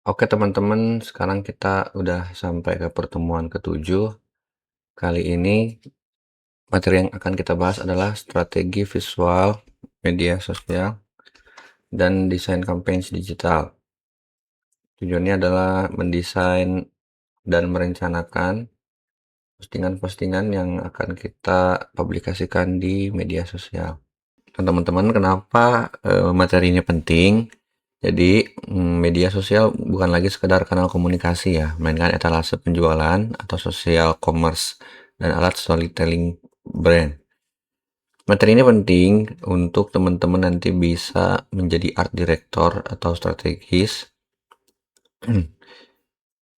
Oke teman-teman, sekarang kita udah sampai ke pertemuan ketujuh. Kali ini materi yang akan kita bahas adalah strategi visual media sosial dan desain campaign digital. Tujuannya adalah mendesain dan merencanakan postingan-postingan yang akan kita publikasikan di media sosial. Nah, teman-teman, kenapa materi ini penting? Jadi, media sosial bukan lagi sekedar kanal komunikasi ya, melainkan etalase penjualan atau social commerce dan alat storytelling brand. Materi ini penting untuk teman-teman nanti bisa menjadi art director atau strategis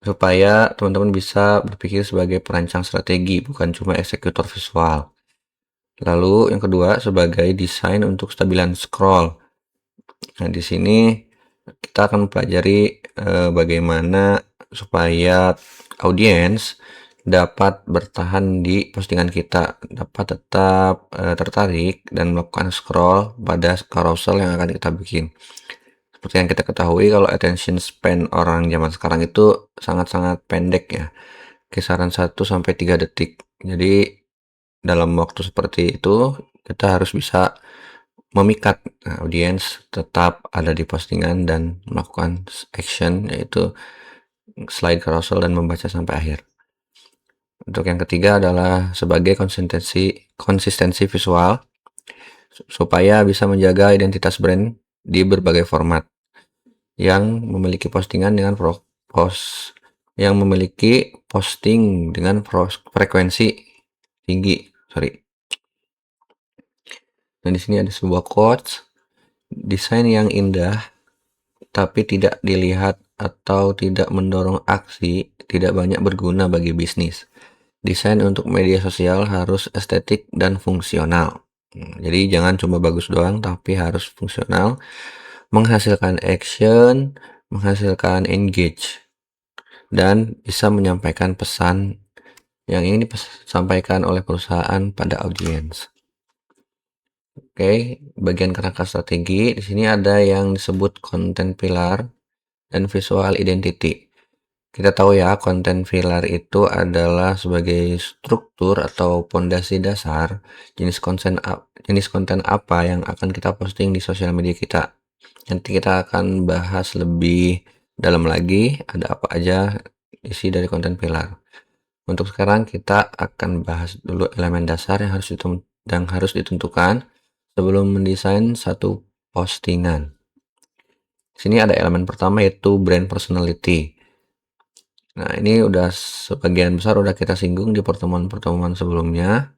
supaya teman-teman bisa berpikir sebagai perancang strategi, bukan cuma eksekutor visual. Lalu yang kedua sebagai desain untuk stabilan scroll. Nah, di sini kita akan mempelajari bagaimana supaya audiens dapat bertahan di postingan kita, dapat tetap tertarik dan melakukan scroll pada carousel yang akan kita bikin. Seperti yang kita ketahui, kalau attention span orang zaman sekarang itu sangat-sangat pendek ya, kisaran 1 sampai 3 detik. Jadi dalam waktu seperti itu kita harus bisa memikat audiens tetap ada di postingan dan melakukan action, yaitu slide carousel dan membaca sampai akhir. Untuk yang ketiga adalah sebagai konsistensi visual supaya bisa menjaga identitas brand di berbagai format yang memiliki postingan dengan yang memiliki posting dengan frekuensi tinggi. Dan di sini ada sebuah quotes, desain yang indah tapi tidak dilihat atau tidak mendorong aksi tidak banyak berguna bagi bisnis. Desain untuk media sosial harus estetik dan fungsional. Jadi jangan cuma bagus doang, tapi harus fungsional, menghasilkan action, menghasilkan engage, dan bisa menyampaikan pesan yang ingin disampaikan oleh perusahaan pada audiens. Oke, bagian kerangka strategi di sini ada yang disebut content pillar dan visual identity. Kita tahu ya, konten pilar itu adalah sebagai struktur atau pondasi dasar jenis konten apa yang akan kita posting di sosial media kita. Nanti kita akan bahas lebih dalam lagi ada apa aja isi dari konten pilar. Untuk sekarang kita akan bahas dulu elemen dasar yang harus ditentukan sebelum mendesain satu postingan. Di sini ada elemen pertama yaitu brand personality. Nah, ini udah sebagian besar udah kita singgung di pertemuan-pertemuan sebelumnya.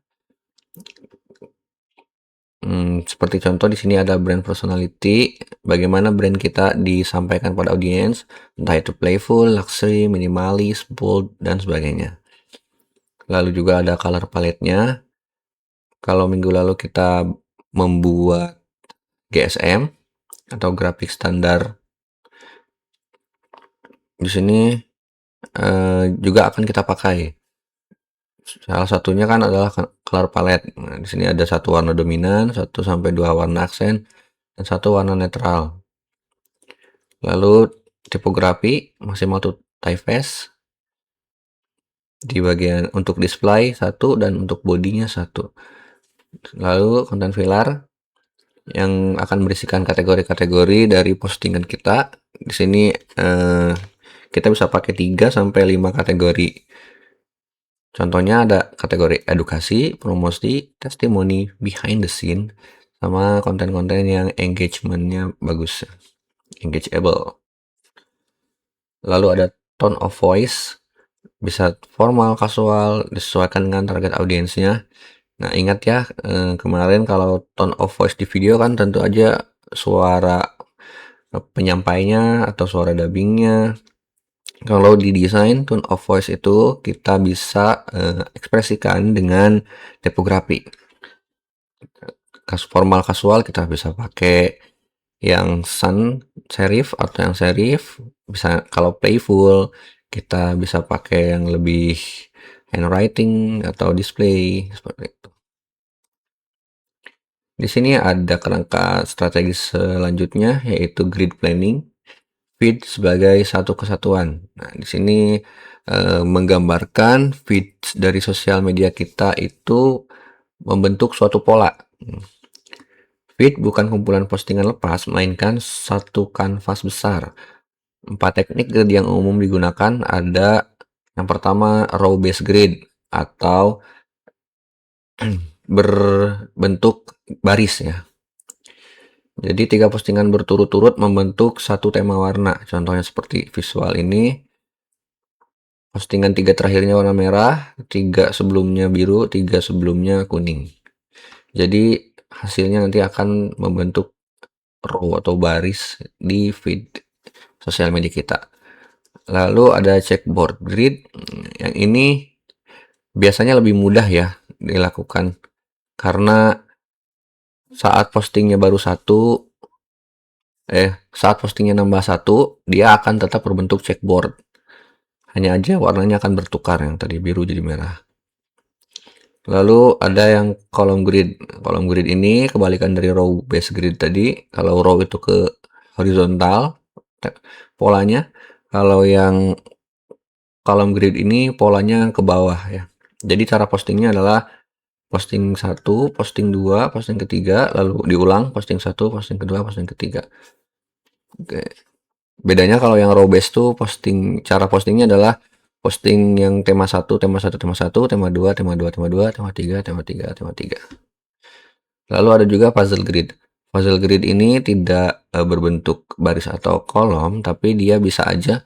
Seperti contoh di sini ada brand personality, bagaimana brand kita disampaikan pada audiens, entah itu playful, luxury, minimalis, bold, dan sebagainya. Lalu juga ada color palette-nya. Kalau minggu lalu kita membuat GSM atau grafik standar, di sini juga akan kita pakai. Salah satunya kan adalah color palette. Nah, di sini ada satu warna dominan, 1 sampai 2 warna aksen, dan satu warna netral. Lalu tipografi maksimal typeface di bagian untuk display 1 dan untuk bodinya 1. Lalu content filler yang akan berisikan kategori-kategori dari postingan kita. Di sini kita bisa pakai 3 sampai 5 kategori. Contohnya ada kategori edukasi, promosi, testimoni, behind the scene, sama konten-konten yang engagementnya bagus, engageable. Lalu ada tone of voice, bisa formal, casual, disesuaikan dengan target audiensnya. Nah, ingat ya, kemarin kalau tone of voice di video kan tentu aja suara penyampainya atau suara dubbingnya. Kalau di desain tone of voice itu kita bisa ekspresikan dengan tipografi. Formal casual kita bisa pakai yang sans serif atau yang serif. Bisa kalau playful kita bisa pakai yang lebih handwriting atau display seperti itu. Di sini ada kerangka strategi selanjutnya yaitu grid planning, feed sebagai satu kesatuan. Nah, di sini menggambarkan feed dari sosial media kita itu membentuk suatu pola. Feed bukan kumpulan postingan lepas, melainkan satu kanvas besar. 4 teknik grid yang umum digunakan ada yang pertama row base grid atau berbentuk baris ya. Jadi 3 postingan berturut-turut membentuk satu tema warna. Contohnya seperti visual ini. Postingan 3 terakhirnya warna merah, 3 sebelumnya biru, 3 sebelumnya kuning. Jadi hasilnya nanti akan membentuk row atau baris di feed sosial media kita. Lalu ada checkboard grid. Yang ini biasanya lebih mudah ya dilakukan karena saat postingnya saat postingnya nambah satu, dia akan tetap berbentuk checkboard. Hanya aja warnanya akan bertukar, yang tadi biru jadi merah. Lalu ada yang column grid. Column grid ini kebalikan dari row base grid tadi. Kalau row itu ke horizontal polanya, kalau yang column grid ini polanya ke bawah ya. Jadi cara postingnya adalah posting 1, posting 2, posting ketiga, lalu diulang posting 1, posting kedua, posting ketiga. Oke. Bedanya kalau yang row base tuh cara postingnya adalah posting yang tema 1, tema 1, tema 1, tema 2, tema 2, tema 2, tema 3, tema 3, tema 3. Lalu ada juga puzzle grid. Puzzle grid ini tidak berbentuk baris atau kolom, tapi dia bisa aja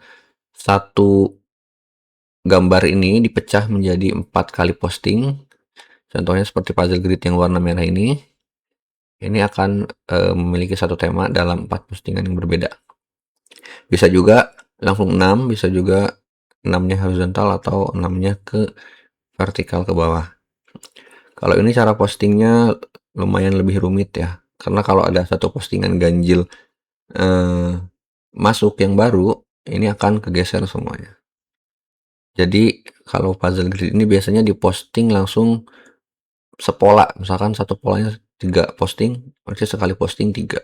satu gambar ini dipecah menjadi 4 kali posting. Contohnya seperti puzzle grid yang warna merah ini. Ini akan memiliki satu tema dalam 4 postingan yang berbeda. Bisa juga langsung 6, bisa juga 6-nya horizontal atau 6-nya ke vertikal ke bawah. Kalau ini cara postingnya lumayan lebih rumit ya. Karena kalau ada satu postingan ganjil masuk yang baru, ini akan kegeser semuanya. Jadi kalau puzzle grid ini biasanya diposting langsung sepola. Misalkan satu polanya 3 posting, berarti sekali posting 3.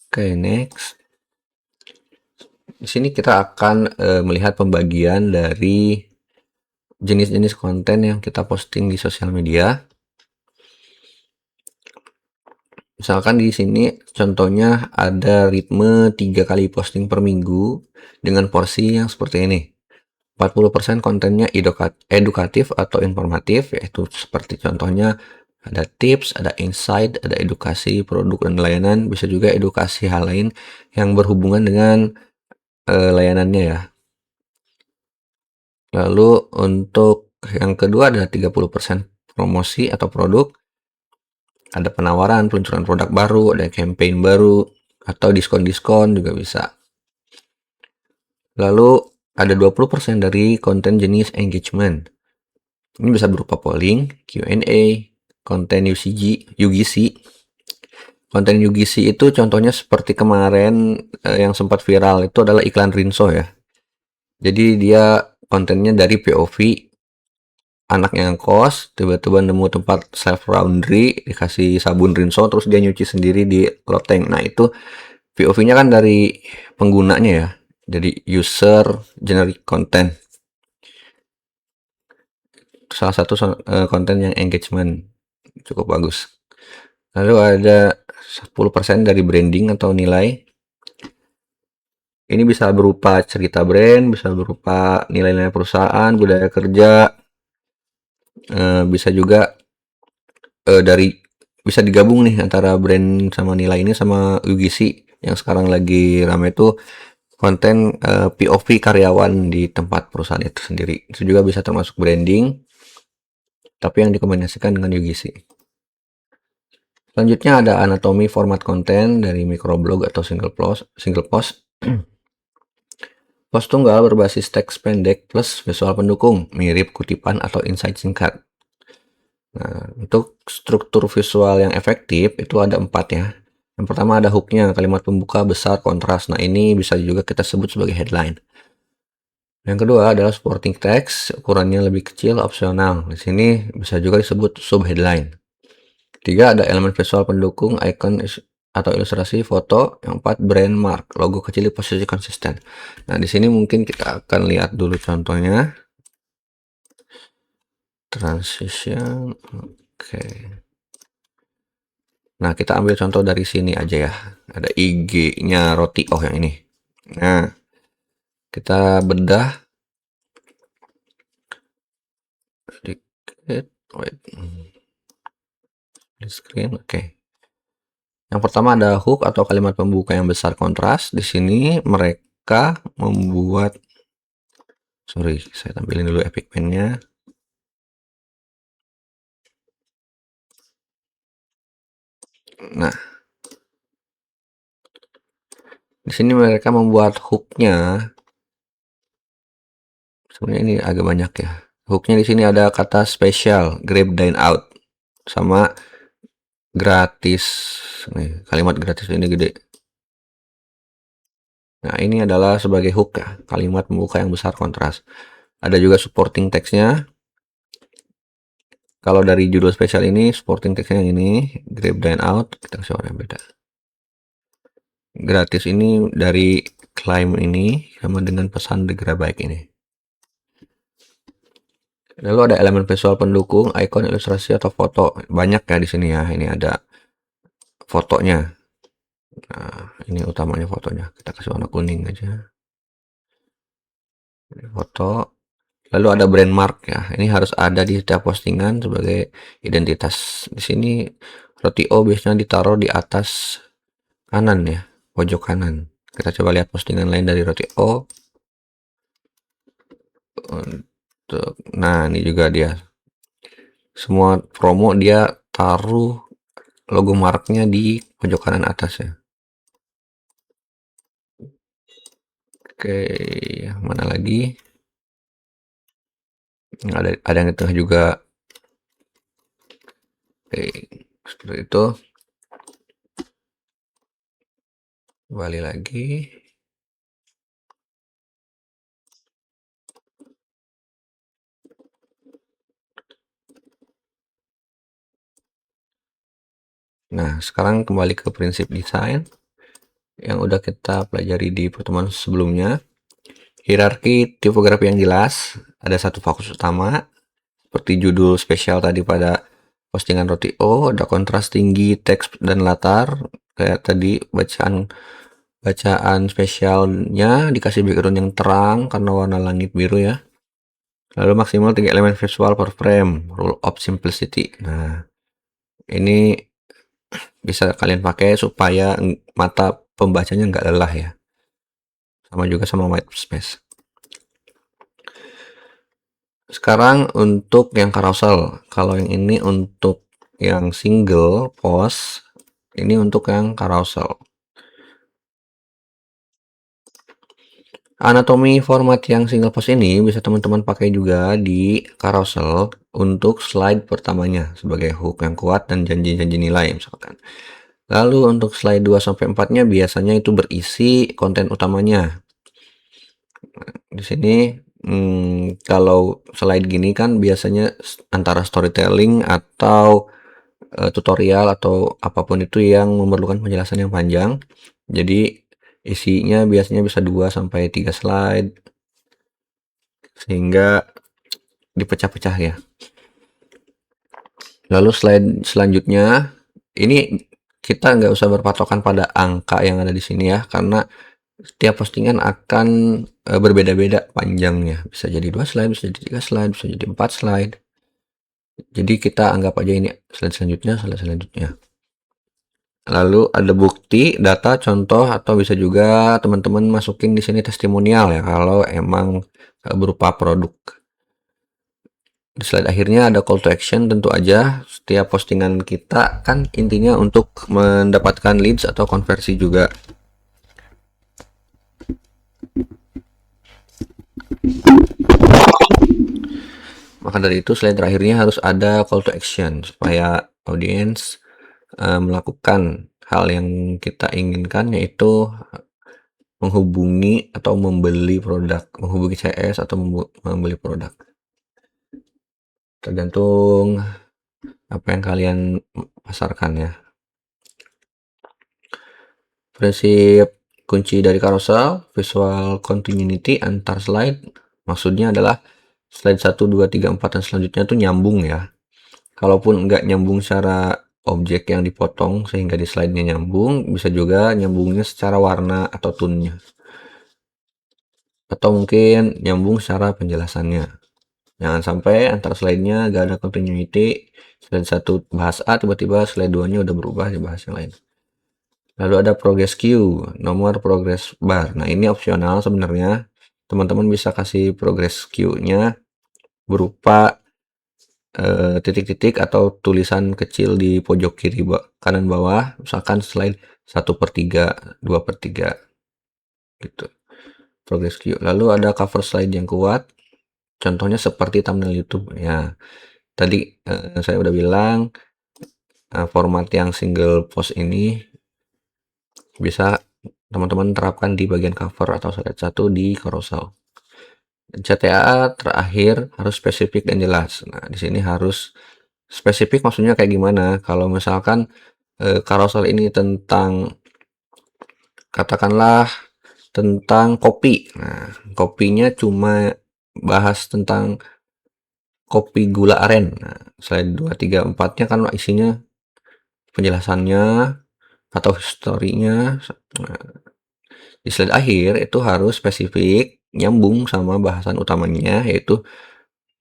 Oke, next. Di sini kita akan melihat pembagian dari jenis-jenis konten yang kita posting di sosial media. Misalkan di sini contohnya ada ritme 3 kali posting per minggu dengan porsi yang seperti ini. 40% kontennya edukatif atau informatif, yaitu seperti contohnya ada tips, ada insight, ada edukasi produk dan layanan, bisa juga edukasi hal lain yang berhubungan dengan layanannya ya. Lalu untuk yang kedua ada 30% promosi atau produk, ada penawaran, peluncuran produk baru, ada campaign baru, atau diskon-diskon juga bisa. Lalu ada 20% dari konten jenis engagement. Ini bisa berupa polling, Q&A, konten UGC. Konten UGC itu contohnya seperti kemarin yang sempat viral itu adalah iklan Rinso ya. Jadi dia kontennya dari POV anak yang kos, tiba-tiba nemu tempat self laundry, dikasih sabun Rinso, terus dia nyuci sendiri di loteng. Nah itu POV-nya kan dari penggunanya ya, jadi user generic content. Salah satu konten yang engagement cukup bagus. Lalu ada 10% dari branding atau nilai. Ini bisa berupa cerita brand, bisa berupa nilai-nilai perusahaan, budaya kerja, bisa juga bisa digabung nih antara brand sama nilai ini sama UGC yang sekarang lagi ramai itu konten POV karyawan di tempat perusahaan itu sendiri. Itu juga bisa termasuk branding, tapi yang dikombinasikan dengan UGC. Selanjutnya ada anatomi format konten dari microblog atau single post. Post tunggal berbasis teks pendek plus visual pendukung, mirip kutipan atau insight singkat. Nah, untuk struktur visual yang efektif itu ada 4 ya. Yang pertama ada hooknya, kalimat pembuka besar kontras. Nah ini bisa juga kita sebut sebagai headline. Yang kedua adalah supporting text, ukurannya lebih kecil, opsional. Di sini bisa juga disebut subheadline. Ketiga ada elemen visual pendukung, icon, atau ilustrasi foto. Yang 4, brand mark, logo kecil di posisi konsisten. Nah, di sini mungkin kita akan lihat dulu contohnya. Transition, oke. Nah, kita ambil contoh dari sini aja ya. Ada IG-nya Roti Oh yang ini. Nah, kita bedah sedikit. Wait. Screen, oke. Yang pertama ada hook atau kalimat pembuka yang besar kontras. Di sini mereka membuat, sorry, saya tampilin dulu Epic Pen-nya. Nah, di sini mereka membuat hooknya. Sebenarnya ini agak banyak ya. Hooknya di sini ada kata spesial, grab dine out, sama gratis. Nih, kalimat gratis ini gede. Nah, ini adalah sebagai hook ya, kalimat pembuka yang besar kontras. Ada juga supporting text-nya. Kalau dari judul spesial ini, supporting text-nya yang ini, grab dine out, kita kasih warna yang beda. Gratis ini dari claim ini sama dengan pesan The Grab Bike ini. Lalu ada elemen visual pendukung, icon, ilustrasi atau foto. Banyak ya di sini ya. Ini ada fotonya. Nah, ini utamanya fotonya. Kita kasih warna kuning aja. Ini foto. Lalu ada brand mark ya. Ini harus ada di setiap postingan sebagai identitas. Di sini Roti O biasanya ditaruh di atas kanan ya, pojok kanan. Kita coba lihat postingan lain dari Roti O. Nah, ini juga dia. Semua promo dia taruh logo marknya di pojok kanan atas ya. Oke, mana lagi? Ada yang di tengah juga. Oke, seperti itu. Kembali lagi. Nah, sekarang kembali ke prinsip desain yang udah kita pelajari di pertemuan sebelumnya. Hierarki tipografi yang jelas, ada satu fokus utama, seperti judul spesial tadi pada postingan Roti O, ada kontras tinggi teks dan latar, kayak tadi bacaan spesialnya dikasih background yang terang karena warna langit biru ya. Lalu maksimal 3 elemen visual per frame, rule of simplicity. Nah, ini bisa kalian pakai supaya mata pembacanya nggak lelah ya. Sama juga sama white space. Sekarang untuk yang carousel. Kalau yang ini untuk yang single post, ini untuk yang carousel. Anatomi format yang single post ini bisa teman-teman pakai juga di carousel untuk slide pertamanya sebagai hook yang kuat dan janji-janji nilai misalkan. Lalu untuk slide 2-4-nya biasanya itu berisi konten utamanya. Di sini kalau slide gini kan biasanya antara storytelling atau tutorial atau apapun itu yang memerlukan penjelasan yang panjang. Jadi isinya biasanya bisa 2-3 slide sehingga dipecah-pecah ya. Lalu slide selanjutnya ini kita nggak usah berpatokan pada angka yang ada di sini ya, karena setiap postingan akan berbeda-beda panjangnya. Bisa jadi 2 slide, bisa jadi 3 slide, bisa jadi 4 slide. Jadi kita anggap aja ini slide selanjutnya, slide selanjutnya. Lalu ada bukti, data, contoh, atau bisa juga teman-teman masukin di sini testimonial ya kalau emang berupa produk. Di slide akhirnya ada call to action. Tentu aja setiap postingan kita kan intinya untuk mendapatkan leads atau konversi juga. Maka dari itu slide terakhirnya harus ada call to action supaya audiens melakukan hal yang kita inginkan, yaitu menghubungi atau membeli produk, menghubungi CS atau membeli produk. Tergantung apa yang kalian pasarkan ya. Prinsip kunci dari carousel, visual continuity antar slide. Maksudnya adalah slide 1, 2, 3, 4, dan selanjutnya tuh nyambung ya. Kalaupun nggak nyambung secara objek yang dipotong sehingga di slide-nya nyambung, bisa juga nyambungnya secara warna atau tone-nya. Atau mungkin nyambung secara penjelasannya. Jangan sampai antar slide-nya nggak ada continuity. Slide 1 bahas A, tiba-tiba slide 2-nya udah berubah dibahas yang lain. Lalu ada progress queue, nomor progress bar. Nah, ini opsional sebenarnya. Teman-teman bisa kasih progress queue-nya berupa titik-titik atau tulisan kecil di pojok kiri kanan bawah, misalkan slide 1/3, 2/3 gitu. Progress queue. Lalu ada cover slide yang kuat. Contohnya seperti thumbnail YouTube ya. Tadi saya udah bilang format yang single post ini bisa teman-teman terapkan di bagian cover atau slide 1 di carousel. CTA terakhir harus spesifik dan jelas. Nah, di sini harus spesifik, maksudnya kayak gimana? Kalau misalkan carousel ini tentang, katakanlah tentang kopi. Nah, kopinya cuma bahas tentang kopi gula aren. Nah, slide 2, 3, 4-nya kan isinya penjelasannya atau historinya. Nah, di slide akhir itu harus spesifik, nyambung sama bahasan utamanya, yaitu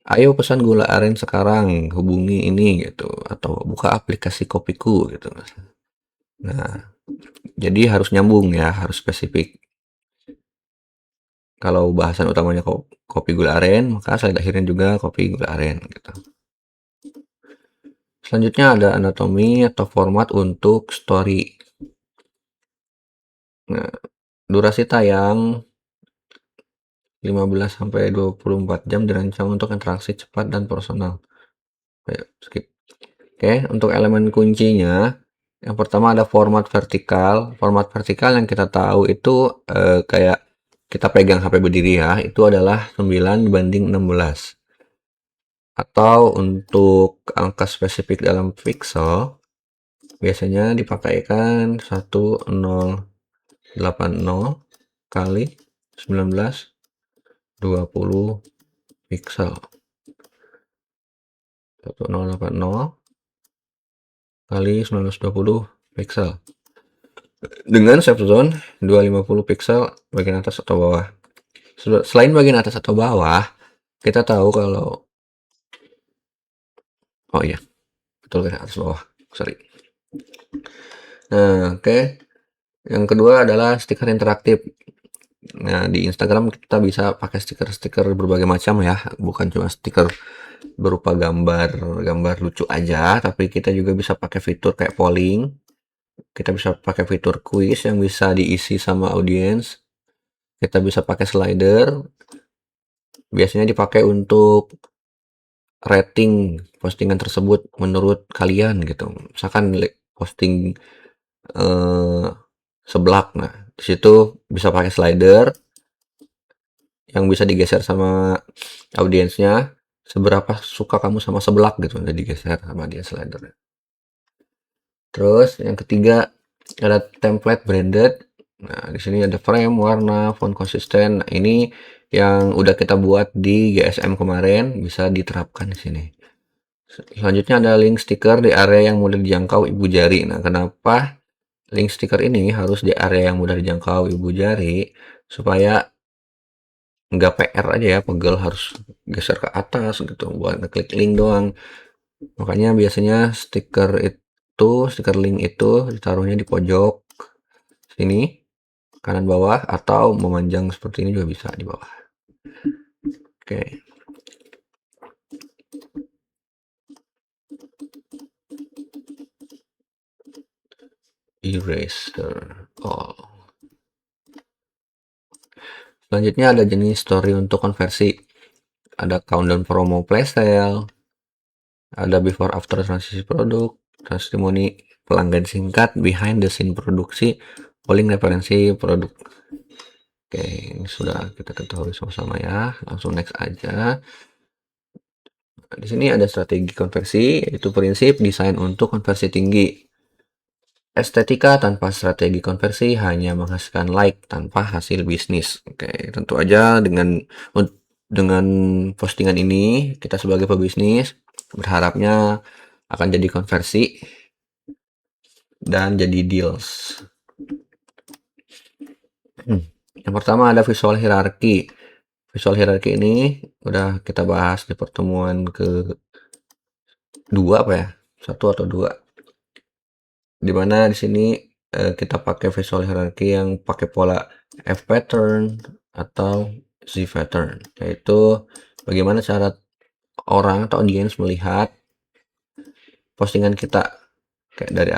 ayo pesan gula aren sekarang, hubungi ini gitu, atau buka aplikasi kopiku gitu. Nah, jadi harus nyambung ya, harus spesifik. Kalau bahasan utamanya kopi gula aren, maka slide akhirnya juga kopi gula aren gitu. Selanjutnya ada anatomi atau format untuk story. Nah, durasi tayang 15-24 jam dirancang untuk interaksi cepat dan personal. Ayo, skip. Oke, untuk elemen kuncinya, yang pertama ada format vertikal. Format vertikal yang kita tahu itu kayak kita pegang HP berdiri ya, itu adalah 9:16. Atau untuk angka spesifik dalam pixel, biasanya dipakaikan 1080 kali 1920 pixel. 1080 kali 1920 pixel. Dengan save zone 250 pixel bagian atas atau bawah. Selain bagian atas atau bawah, kita tahu kalau oh iya, betul kan, atas bawah. Sorry. Nah, oke. Yang kedua adalah stiker interaktif. Nah, di Instagram kita bisa pakai stiker-stiker berbagai macam ya, bukan cuma stiker berupa gambar lucu aja, tapi kita juga bisa pakai fitur kayak polling. Kita bisa pakai fitur quiz yang bisa diisi sama audiens. Kita bisa pakai slider. Biasanya dipakai untuk rating postingan tersebut menurut kalian gitu. Misalkan posting seblak, nah di situ bisa pakai slider yang bisa digeser sama audiensnya, seberapa suka kamu sama seblak gitu, udah digeser sama dia slider. Terus yang ketiga ada template branded. Nah, di sini ada frame, warna, font konsisten. Nah, ini yang udah kita buat di GSM kemarin, bisa diterapkan di sini. Selanjutnya ada link stiker di area yang mudah dijangkau ibu jari. Nah, kenapa link stiker ini harus di area yang mudah dijangkau ibu jari? Supaya nggak PR aja ya, pegel harus geser ke atas gitu buat ngeklik link doang. Makanya biasanya stiker link itu ditaruhnya di pojok sini, kanan bawah, atau memanjang seperti ini juga bisa di bawah. Oke. Eraser all. Selanjutnya ada jenis story untuk konversi. Ada countdown promo flash sale, ada before after transisi produk, testimoni pelanggan singkat, behind the scene produksi, polling referensi produk. Oke, ini sudah kita ketahui sama-sama ya. Langsung next aja. Di sini ada strategi konversi, yaitu prinsip desain untuk konversi tinggi. Estetika tanpa strategi konversi hanya menghasilkan like tanpa hasil bisnis. Oke, tentu aja dengan postingan ini kita sebagai pebisnis berharapnya akan jadi konversi dan jadi deals. Yang pertama ada visual hierarki. Visual hierarki ini udah kita bahas di pertemuan kedua apa ya? Satu atau dua. Dimana di sini kita pakai visual hierarki yang pakai pola F pattern atau Z pattern, yaitu bagaimana cara orang atau audiens melihat postingan kita kayak dari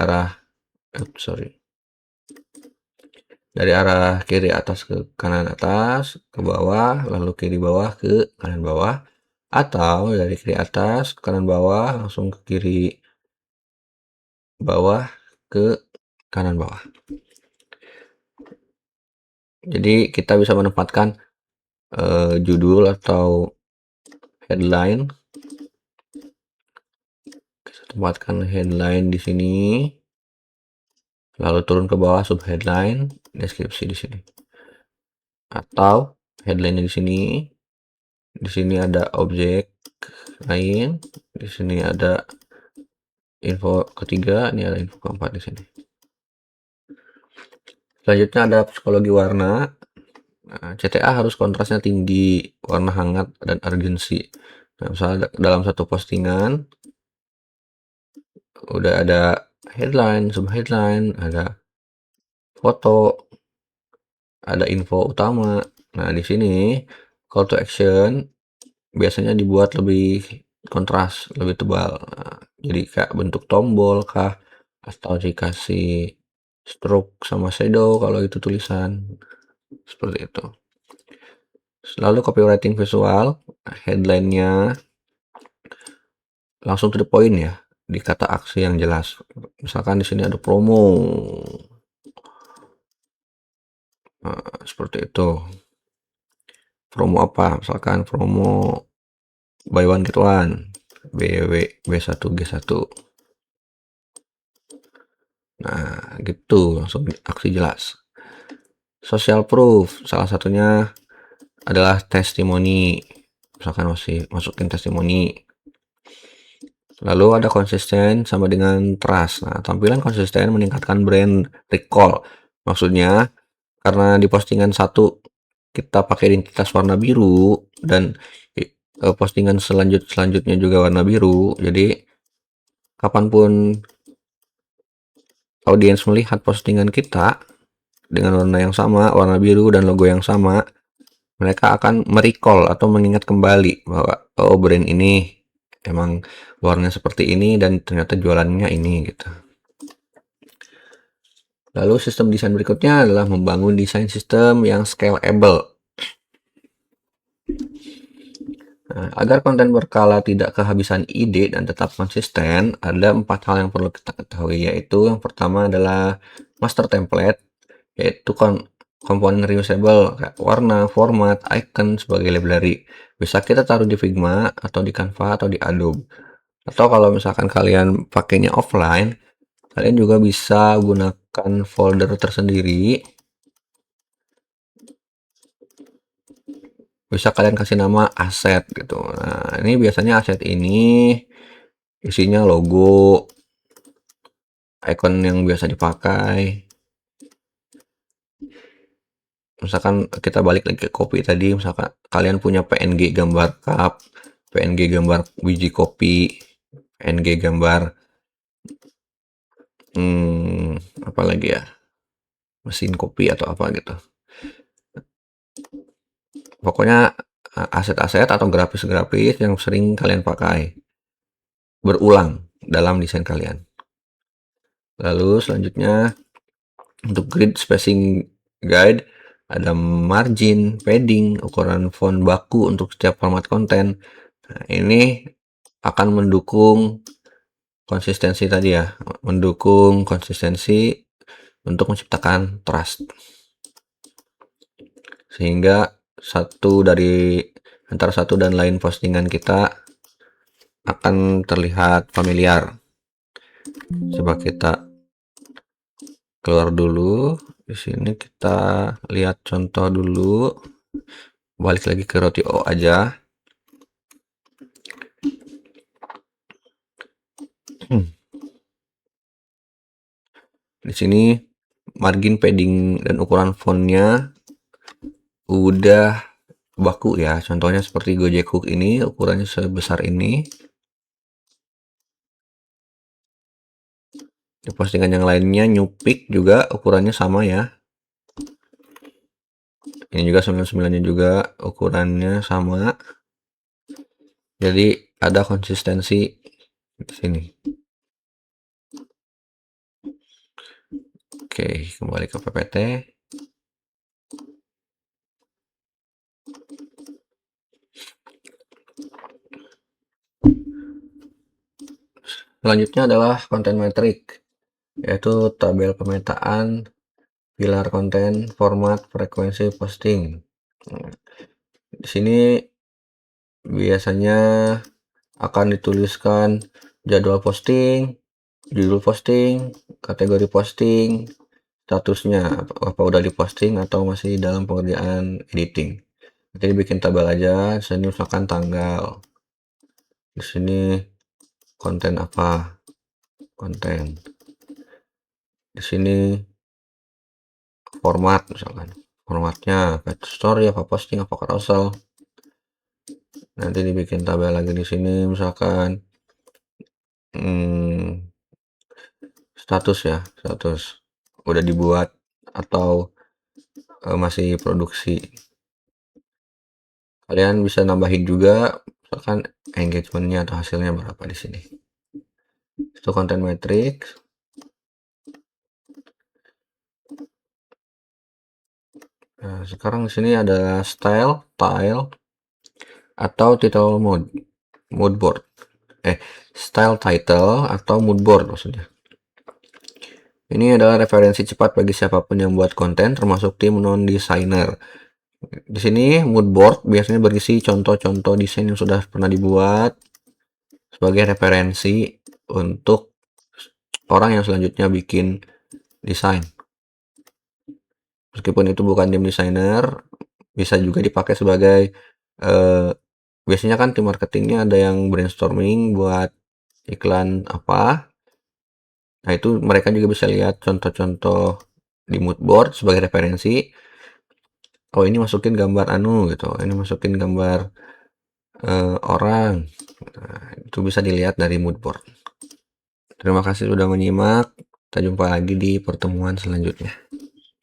arah kiri atas ke kanan atas ke bawah, lalu kiri bawah ke kanan bawah, atau dari kiri atas ke kanan bawah langsung ke kiri bawah ke kanan bawah. Jadi kita bisa menempatkan judul atau headline. Kita tempatkan headline di sini, lalu turun ke bawah sub headline, deskripsi di sini. Atau headline di sini. Di sini ada objek lain, di sini ada info ketiga, ini ada info keempat di sini. Selanjutnya ada psikologi warna. Nah, CTA harus kontrasnya tinggi, warna hangat, dan urgensi. Nah, misalnya dalam satu postingan udah ada headline, sub headline, ada foto, ada info utama. Nah, di sini call to action biasanya dibuat lebih kontras, lebih tebal. Nah, jadi kayak bentuk tombol kah, atau dikasih stroke sama shadow kalau itu tulisan, seperti itu. Lalu copywriting visual, headline-nya langsung to the point ya, di kata aksi yang jelas. Misalkan di sini ada promo, nah, seperti itu. Promo apa? Misalkan promo buy one get one, B1G1. Nah, gitu, langsung aksi jelas. Social proof, salah satunya adalah testimoni. Misalkan masih masukin testimoni. Lalu ada konsisten sama dengan trust. Nah, tampilan konsisten meningkatkan brand recall. Maksudnya, karena di postingan satu kita pakai identitas warna biru dan postingan selanjutnya juga warna biru, jadi kapanpun audiens melihat postingan kita dengan warna yang sama, warna biru dan logo yang sama, mereka akan merecall atau mengingat kembali bahwa oh, brand ini emang warnanya seperti ini dan ternyata jualannya ini gitu. Lalu sistem desain berikutnya adalah membangun desain sistem yang scalable. Nah, agar konten berkala tidak kehabisan ide dan tetap konsisten, ada 4 hal yang perlu kita ketahui, yaitu yang pertama adalah master template, yaitu komponen reusable kayak warna, format, icon sebagai library. Bisa kita taruh di Figma atau di Canva atau di Adobe. Atau kalau misalkan kalian pakainya offline, kalian juga bisa gunakan folder tersendiri. Bisa kalian kasih nama aset gitu. Nah, ini biasanya aset ini isinya logo, icon yang biasa dipakai. Misalkan kita balik lagi ke kopi tadi, misalkan kalian punya PNG gambar cup, PNG gambar biji kopi, PNG gambar apa lagi ya, mesin kopi atau apa gitu. Pokoknya aset-aset atau grafis-grafis yang sering kalian pakai berulang dalam desain kalian. Lalu selanjutnya untuk grid spacing guide ada margin, padding, ukuran font baku untuk setiap format konten. Nah, ini akan mendukung konsistensi tadi ya, mendukung konsistensi untuk menciptakan trust. Sehingga antara satu dan lain postingan kita akan terlihat familiar. Coba kita Keluar dulu. Di sini kita lihat contoh dulu. Balik lagi ke roti O aja. Di sini margin padding dan ukuran fontnya udah baku ya. Contohnya seperti Gojek Hook ini ukurannya sebesar ini. Di postingan yang lainnya Nyupik juga ukurannya sama ya. Ini juga 99-nya juga ukurannya sama. Jadi ada konsistensi di sini. Oke, kembali ke PPT. Selanjutnya adalah konten metrik, yaitu tabel pemetaan pilar konten, format, frekuensi posting. Di sini biasanya akan dituliskan jadwal posting, judul posting, kategori posting, statusnya apa udah diposting atau masih dalam pengerjaan editing. Jadi bikin tabel aja. Di sini misalkan tanggal. Di sini konten apa? Konten. Di sini format misalkan. Formatnya page story, apa posting, apa carousel. Nanti dibikin tabel lagi di sini misalkan status ya, status udah dibuat atau masih produksi. Kalian bisa nambahin juga misalkan engagementnya atau hasilnya berapa di sini. Itu konten metric. Nah, sekarang di sini ada style, tile, atau title mood board. Style title atau mood board maksudnya. Ini adalah referensi cepat bagi siapapun yang buat konten, termasuk tim non-designer. Di sini mood board biasanya berisi contoh-contoh desain yang sudah pernah dibuat sebagai referensi untuk orang yang selanjutnya bikin desain. Meskipun itu bukan tim desainer, bisa juga dipakai sebagai biasanya kan tim marketingnya ada yang brainstorming buat iklan apa. Nah, itu mereka juga bisa lihat contoh-contoh di mood board sebagai referensi. Oh, ini masukin gambar anu gitu. Ini masukin gambar orang. Nah, itu bisa dilihat dari mood board. Terima kasih sudah menyimak. Kita jumpa lagi di pertemuan selanjutnya.